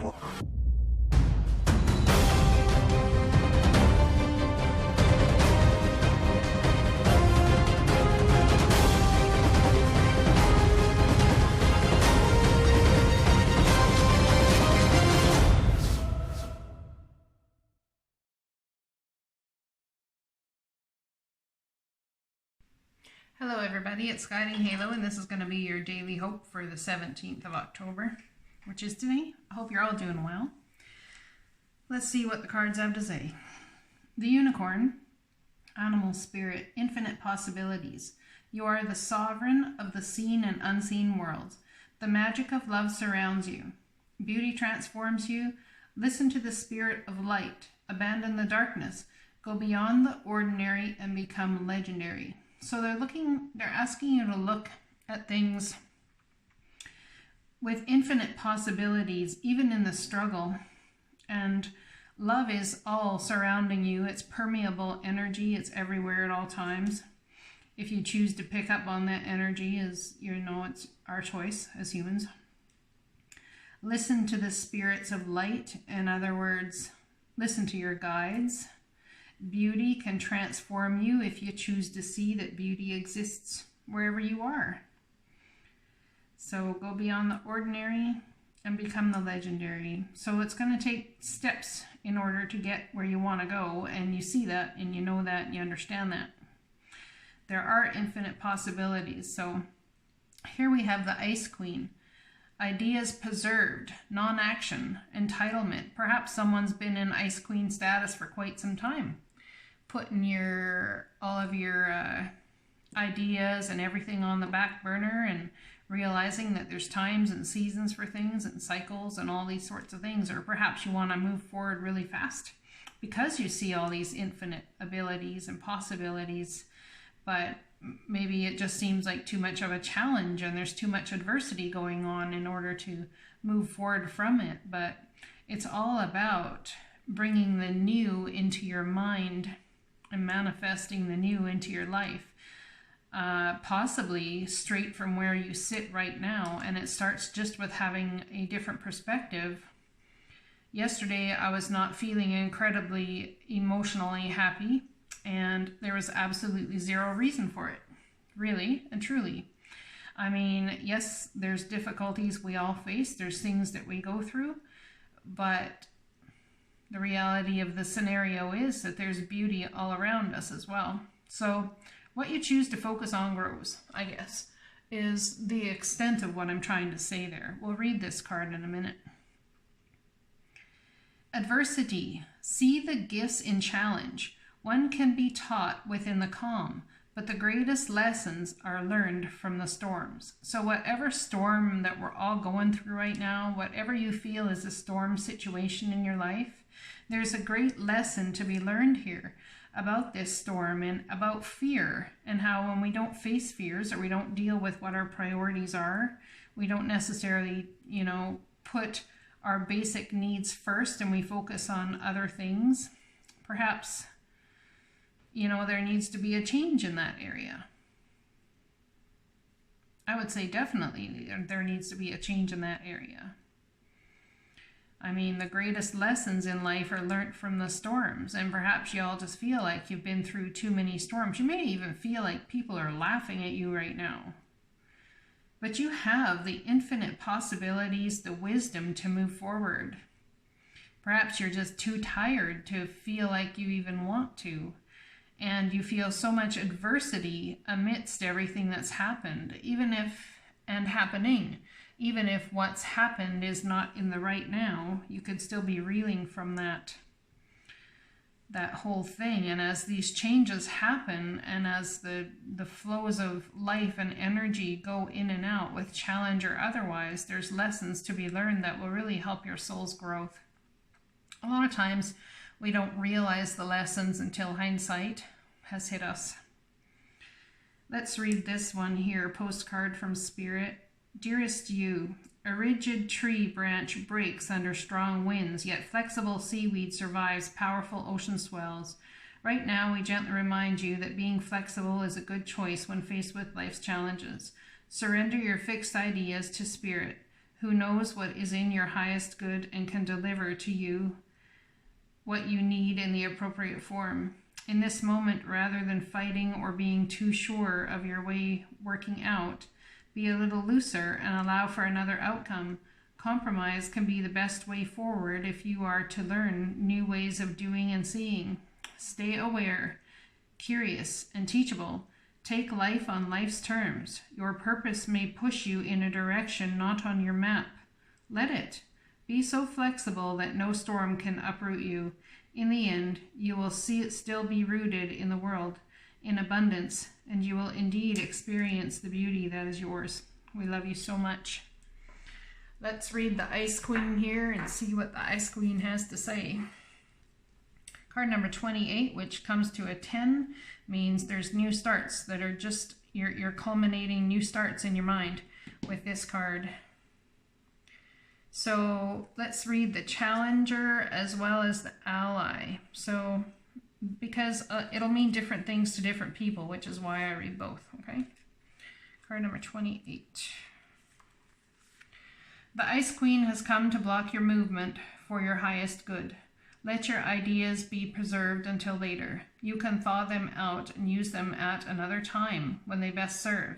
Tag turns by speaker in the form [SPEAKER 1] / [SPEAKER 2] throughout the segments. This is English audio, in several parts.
[SPEAKER 1] Hello everybody, it's Guidinghalo, and this is going to be your daily hope for the 17th of October, which is today. I hope you're all doing well. Let's see what the cards have to say. The Unicorn, Animal Spirit, Infinite Possibilities. You are the sovereign of the seen and unseen world. The magic of love surrounds you. Beauty transforms you. Listen to the spirit of light. Abandon the darkness. Go beyond the ordinary and become legendary. So they're asking you to look at things with infinite possibilities, even in the struggle. And love is all surrounding you. It's permeable energy. It's everywhere at all times. If you choose to pick up on that energy, it's our choice as humans. Listen to the spirits of light. In other words, listen to your guides. Beauty can transform you if you choose to see that beauty exists wherever you are. So go beyond the ordinary and become the legendary. So it's going to take steps in order to get where you want to go, and you see that and you know that and you understand that. There are infinite possibilities. So here we have the Ice Queen. Ideas preserved, non-action, entitlement. Perhaps someone's been in Ice Queen status for quite some time, putting all of your ideas and everything on the back burner and realizing that there's times and seasons for things and cycles and all these sorts of things. Or perhaps you want to move forward really fast because you see all these infinite abilities and possibilities, but maybe it just seems like too much of a challenge and there's too much adversity going on in order to move forward from it. But it's all about bringing the new into your mind and manifesting the new into your life, possibly straight from where you sit right now. And it starts just with having a different perspective. Yesterday, I was not feeling incredibly emotionally happy, and there was absolutely zero reason for it, really and truly. I mean, yes, there's difficulties we all face. There's things that we go through, but the reality of the scenario is that there's beauty all around us as well. So what you choose to focus on grows, I guess, is the extent of what I'm trying to say there. We'll read this card in a minute. Adversity. See the gifts in challenge. One can be taught within the calm, but the greatest lessons are learned from the storms. So whatever storm that we're all going through right now, whatever you feel is a storm situation in your life, there's a great lesson to be learned here about this storm and about fear, and how when we don't face fears or we don't deal with what our priorities are, we don't necessarily, put our basic needs first and we focus on other things. Perhaps, there needs to be a change in that area. I would say definitely there needs to be a change in that area. I mean, the greatest lessons in life are learnt from the storms, and perhaps you all just feel like you've been through too many storms. You may even feel like people are laughing at you right now. But you have the infinite possibilities, the wisdom to move forward. Perhaps you're just too tired to feel like you even want to, and you feel so much adversity amidst everything that's happened, happening. Even if what's happened is not in the right now, you could still be reeling from that whole thing. And as these changes happen, and as the flows of life and energy go in and out with challenge or otherwise, there's lessons to be learned that will really help your soul's growth. A lot of times we don't realize the lessons until hindsight has hit us. Let's read this one here, postcard from Spirit. Dearest you, a rigid tree branch breaks under strong winds, yet flexible seaweed survives powerful ocean swells. Right now, we gently remind you that being flexible is a good choice when faced with life's challenges. Surrender your fixed ideas to Spirit, who knows what is in your highest good and can deliver to you what you need in the appropriate form. In this moment, rather than fighting or being too sure of your way working out, be a little looser and allow for another outcome. Compromise can be the best way forward if you are to learn new ways of doing and seeing. Stay aware, curious, and teachable. Take life on life's terms. Your purpose may push you in a direction not on your map. Let it. Be so flexible that no storm can uproot you. In the end, you will see it still be rooted in the world, in abundance, and you will indeed experience the beauty that is yours. We love you so much. Let's read the Ice Queen here and see what the Ice Queen has to say. Card number 28, which comes to a 10, means there's new starts that are just, you're culminating new starts in your mind with this card. So let's read the Challenger as well as the Ally. So, because it'll mean different things to different people, which is why I read both, okay? Card number 28. The Ice Queen has come to block your movement for your highest good. Let your ideas be preserved until later. You can thaw them out and use them at another time when they best serve.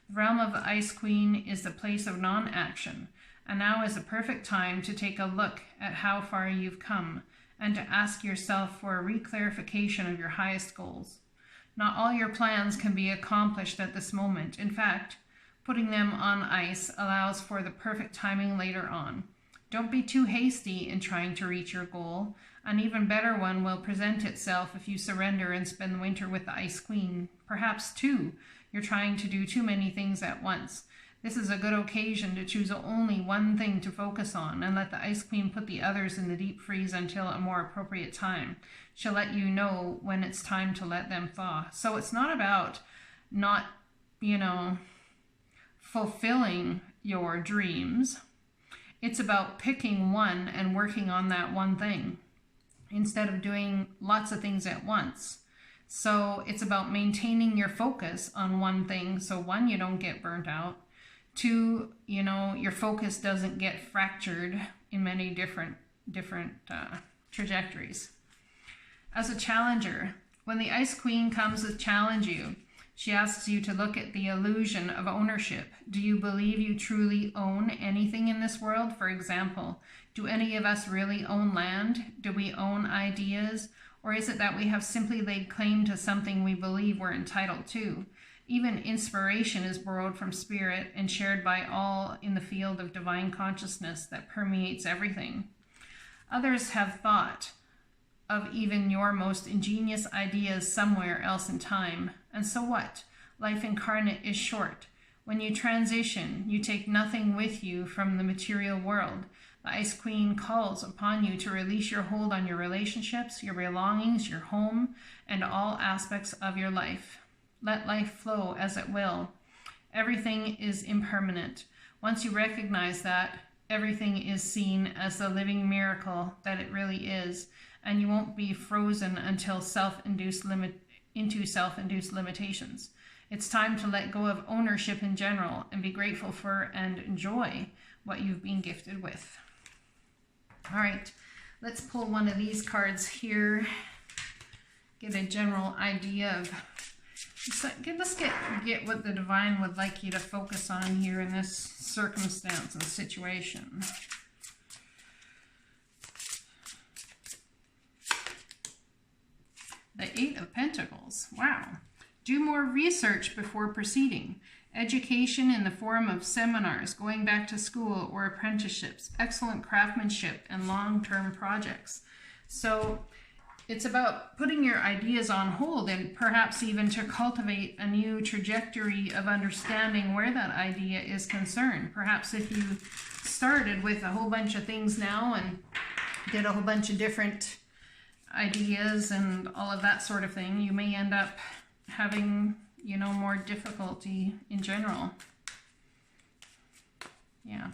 [SPEAKER 1] The realm of the Ice Queen is the place of non-action, and now is the perfect time to take a look at how far you've come and to ask yourself for a reclarification of your highest goals. Not all your plans can be accomplished at this moment. In fact, putting them on ice allows for the perfect timing later on. Don't be too hasty in trying to reach your goal. An even better one will present itself if you surrender and spend the winter with the Ice Queen. Perhaps, too, you're trying to do too many things at once. This is a good occasion to choose only one thing to focus on and let the Ice Queen put the others in the deep freeze until a more appropriate time. She'll let you know when it's time to let them thaw. So it's not about not, fulfilling your dreams. It's about picking one and working on that one thing instead of doing lots of things at once. So it's about maintaining your focus on one thing. So one, you don't get burnt out. Two, your focus doesn't get fractured in many different trajectories. As a challenger, when the Ice Queen comes to challenge you, she asks you to look at the illusion of ownership. Do you believe you truly own anything in this world? For example, do any of us really own land? Do we own ideas? Or is it that we have simply laid claim to something we believe we're entitled to? Even inspiration is borrowed from spirit and shared by all in the field of divine consciousness that permeates everything. Others have thought of even your most ingenious ideas somewhere else in time. And so what? Life incarnate is short. When you transition, you take nothing with you from the material world. The Ice Queen calls upon you to release your hold on your relationships, your belongings, your home, and all aspects of your life. Let life flow as it will. Everything is impermanent. Once you recognize that, everything is seen as the living miracle that it really is, and you won't be frozen until self-induced limitations. It's time to let go of ownership in general and be grateful for and enjoy what you've been gifted with. All right, let's pull one of these cards here, get a general idea of, let's get what the divine would like you to focus on here in this circumstance and situation. The Eight of Pentacles. Wow. Do more research before proceeding. Education in the form of seminars, going back to school or apprenticeships, excellent craftsmanship, and long-term projects. So it's about putting your ideas on hold and perhaps even to cultivate a new trajectory of understanding where that idea is concerned. Perhaps if you started with a whole bunch of things now and did a whole bunch of different ideas and all of that sort of thing, you may end up having, more difficulty in general. Yeah.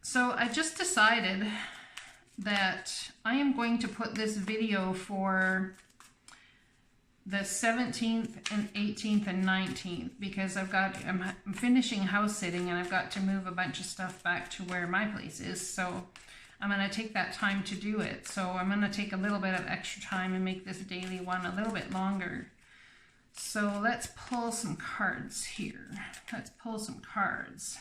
[SPEAKER 1] So I just decided that I am going to put this video for the 17th and 18th and 19th, because I'm finishing house sitting and I've got to move a bunch of stuff back to where my place is. So I'm going to take that time to do it. So I'm going to take a little bit of extra time and make this daily one a little bit longer. So let's pull some cards here. Let's pull some cards.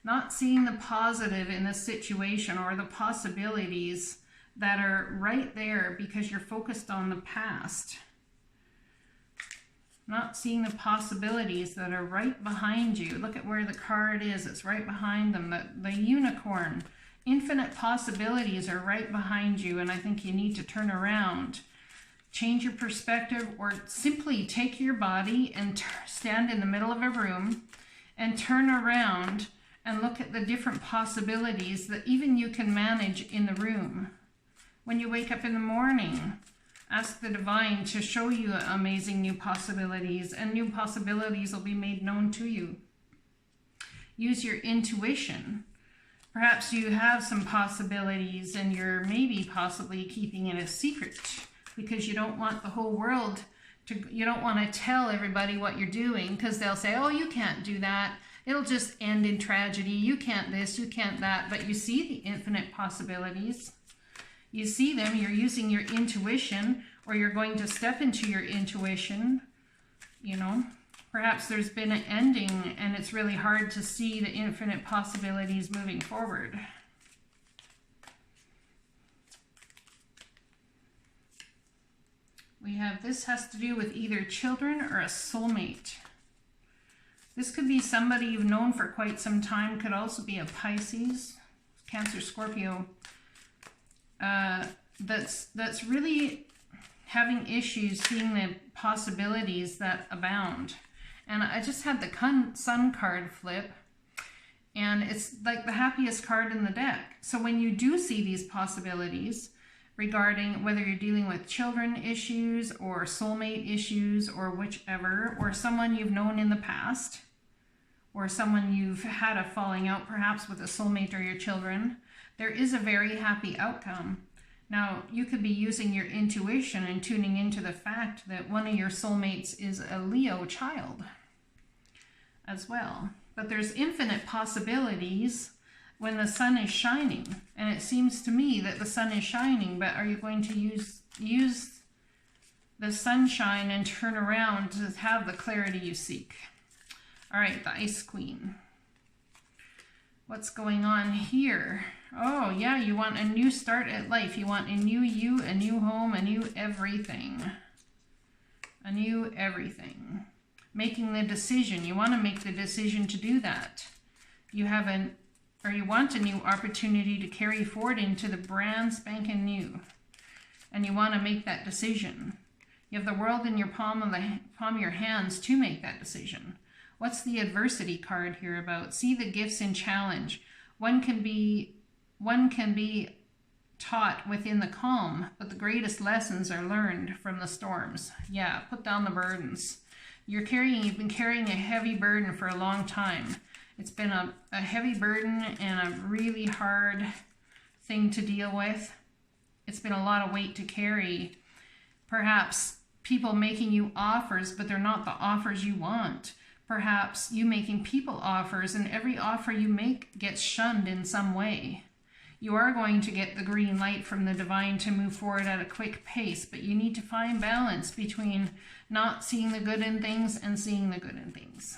[SPEAKER 1] Not seeing the positive in the situation or the possibilities that are right there because you're focused on the past. Not seeing the possibilities that are right behind you. Look at where the card is. It's right behind them. The unicorn. Infinite possibilities are right behind you, and I think you need to turn around. Change your perspective, or simply take your body and stand in the middle of a room and turn around and look at the different possibilities that even you can manage in the room. When you wake up in the morning, ask the divine to show you amazing new possibilities, and new possibilities will be made known to you. Use your intuition. Perhaps you have some possibilities and you're maybe possibly keeping it a secret because you don't want the whole world to, you don't want to tell everybody what you're doing because they'll say, oh, you can't do that. It'll just end in tragedy. You can't this, you can't that. But you see the infinite possibilities. You see them, you're using your intuition, or you're going to step into your intuition, you know. Perhaps there's been an ending and it's really hard to see the infinite possibilities moving forward. We have, this has to do with either children or a soulmate. This could be somebody you've known for quite some time, could also be a Pisces, Cancer, Scorpio, that's really having issues seeing the possibilities that abound. And I just had the Sun card flip, and it's like the happiest card in the deck. So when you do see these possibilities regarding whether you're dealing with children issues or soulmate issues or whichever, or someone you've known in the past, or someone you've had a falling out perhaps with a soulmate or your children, there is a very happy outcome. Now, you could be using your intuition and tuning into the fact that one of your soulmates is a Leo child as well. But there's infinite possibilities when the sun is shining. And it seems to me that the sun is shining, but are you going to use the sunshine and turn around to have the clarity you seek? All right, the Ice Queen. What's going on here? Oh, yeah, you want a new start at life. You want a new you, a new home, a new everything. A new everything. Making the decision. You want to make the decision to do that. You have you want a new opportunity to carry forward into the brand spanking new. And you want to make that decision. You have the world in your palm of your hands to make that decision. What's the adversity card here about? See the gifts in challenge. One can be taught within the calm, but the greatest lessons are learned from the storms. Yeah, put down the burdens. You've been carrying a heavy burden for a long time. It's been a heavy burden and a really hard thing to deal with. It's been a lot of weight to carry. Perhaps people making you offers, but they're not the offers you want. Perhaps you making people offers, and every offer you make gets shunned in some way. You are going to get the green light from the divine to move forward at a quick pace, but you need to find balance between not seeing the good in things and seeing the good in things.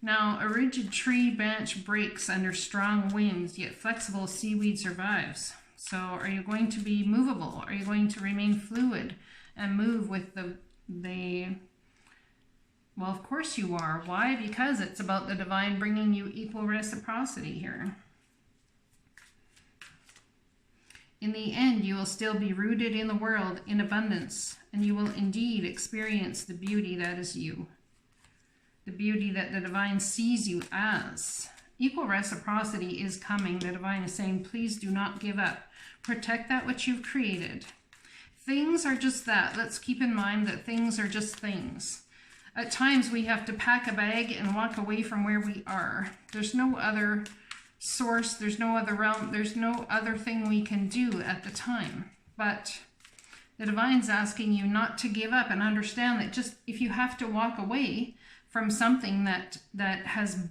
[SPEAKER 1] Now, a rigid tree branch breaks under strong winds, yet flexible seaweed survives. So are you going to be movable? Are you going to remain fluid and move with the well, of course you are. Why? Because it's about the divine bringing you equal reciprocity here. In the end, you will still be rooted in the world in abundance, and you will indeed experience the beauty that is you. The beauty that the divine sees you as. Equal reciprocity is coming. The divine is saying, please do not give up. Protect that which you've created. Things are just that. Let's keep in mind that things are just things. At times we have to pack a bag and walk away from where we are. There's no other source, there's no other realm, there's no other thing we can do at the time. But The Divine's asking you not to give up and understand that just if you have to walk away from something that has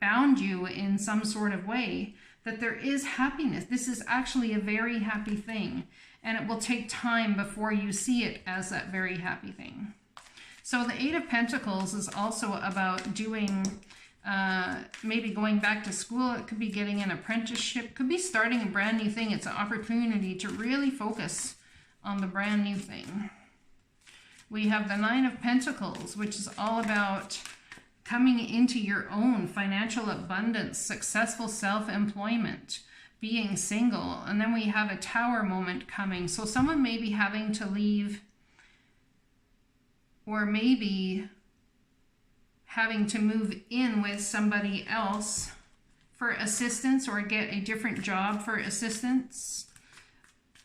[SPEAKER 1] bound you in some sort of way, that there is happiness. This is actually a very happy thing, and it will take time before you see it as that very happy thing. So the Eight of Pentacles is also about doing, maybe going back to school. It could be getting an apprenticeship, could be starting a brand new thing. It's an opportunity to really focus on the brand new thing. We have the Nine of Pentacles, which is all about coming into your own financial abundance, successful self-employment, being single. And then we have a Tower moment coming. So someone may be having to leave, or maybe having to move in with somebody else for assistance, or get a different job for assistance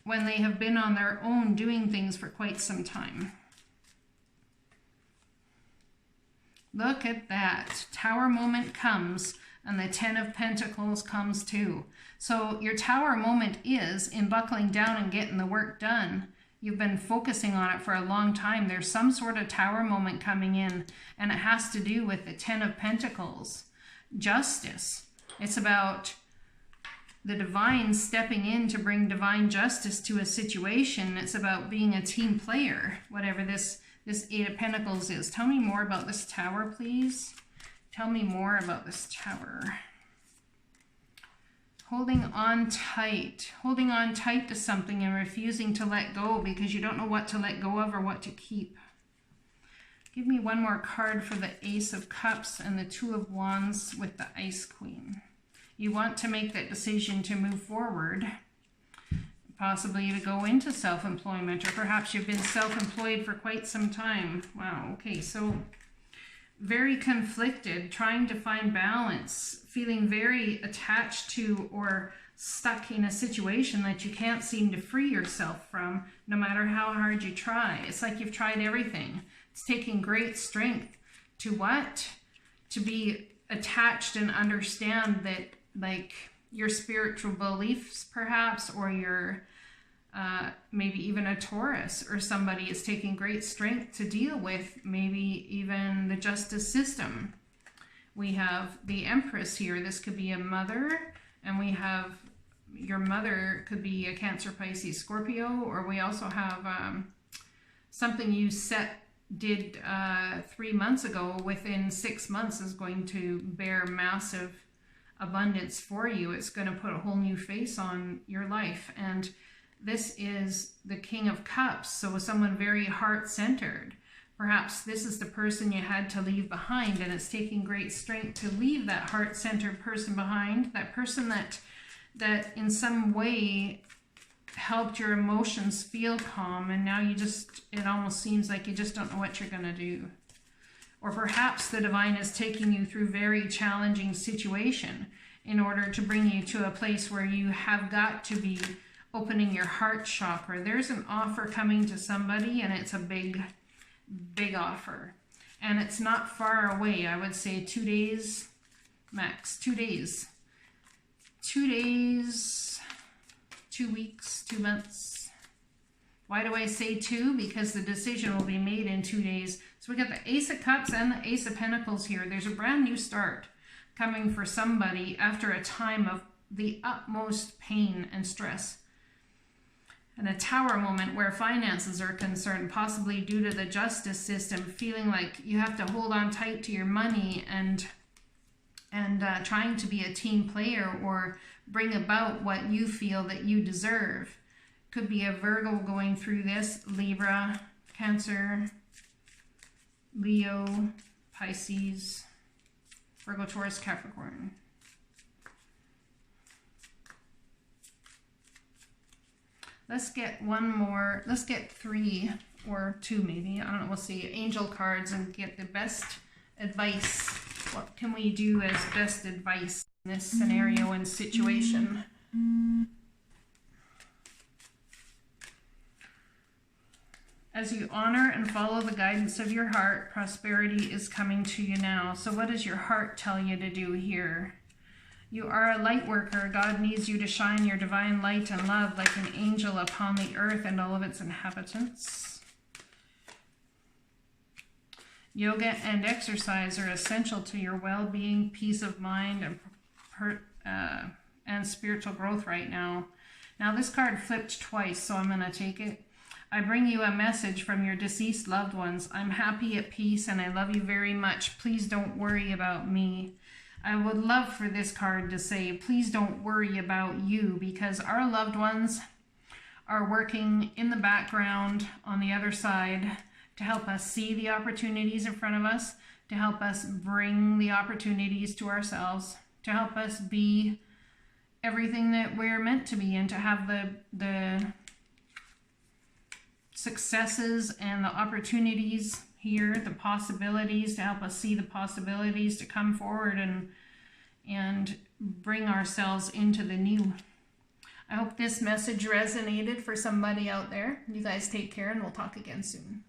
[SPEAKER 1] when they have been on their own doing things for quite some time. Look at that. Tower moment comes, and the Ten of Pentacles comes too. So your Tower moment is in buckling down and getting the work done. You've been focusing on it for a long time. There's some sort of Tower moment coming in, and it has to do with the Ten of Pentacles. Justice. It's about the Divine stepping in to bring divine justice to a situation. It's about being a team player, whatever this Eight of Pentacles is. Tell me more about this Tower, please. Tell me more about this Tower. Holding on tight to something and refusing to let go because you don't know what to let go of or what to keep. Give me one more card for the Ace of Cups and the Two of Wands with the Ice Queen. You want to make that decision to move forward, possibly to go into self-employment, or perhaps you've been self-employed for quite some time. Wow, okay, so very conflicted, trying to find balance, feeling very attached to or stuck in a situation that you can't seem to free yourself from, no matter how hard you try. It's like you've tried everything. It's taking great strength to what? To be attached and understand that, like, your spiritual beliefs perhaps, or your maybe even a Taurus or somebody is taking great strength to deal with, maybe even the justice system. We have the Empress here. This could be a mother, and we have your mother could be a Cancer, Pisces, Scorpio, or we also have something you did 3 months ago within 6 months is going to bear massive abundance for you. It's going to put a whole new face on your life. And this is the King of Cups, so someone very heart-centered. Perhaps this is the person you had to leave behind, and it's taking great strength to leave that heart-centered person behind, that person that in some way helped your emotions feel calm, and now it almost seems like you just don't know what you're going to do. Or perhaps the Divine is taking you through very challenging situation in order to bring you to a place where you have got to be opening your heart chakra. There's an offer coming to somebody, and it's a big, big offer. And it's not far away. I would say 2 days max. 2 days. 2 days, 2 weeks, 2 months. Why do I say 2? Because the decision will be made in 2 days. So we got the Ace of Cups and the Ace of Pentacles here. There's a brand new start coming for somebody after a time of the utmost pain and stress. And a Tower moment where finances are concerned, possibly due to the justice system, feeling like you have to hold on tight to your money and trying to be a team player or bring about what you feel that you deserve. Could be a Virgo going through this, Libra, Cancer, Leo, Pisces, Virgo, Taurus, Capricorn. Let's get one more. Let's get 3 or 2 maybe. I don't know. We'll see. Angel cards and get the best advice. What can we do as best advice in this scenario and situation? As you honor and follow the guidance of your heart, prosperity is coming to you now. So what does your heart tell you to do here? You are a light worker. God needs you to shine your divine light and love like an angel upon the earth and all of its inhabitants. Yoga and exercise are essential to your well-being, peace of mind, and spiritual growth right now. Now this card flipped twice, so I'm going to take it. I bring you a message from your deceased loved ones. I'm happy, at peace, and I love you very much. Please don't worry about me. I would love for this card to say, please don't worry about you, because our loved ones are working in the background on the other side to help us see the opportunities in front of us, to help us bring the opportunities to ourselves, to help us be everything that we're meant to be, and to have the successes and the opportunities here, the possibilities, to help us see the possibilities to come forward and bring ourselves into the new. I hope this message resonated for somebody out there. You guys take care, and we'll talk again soon.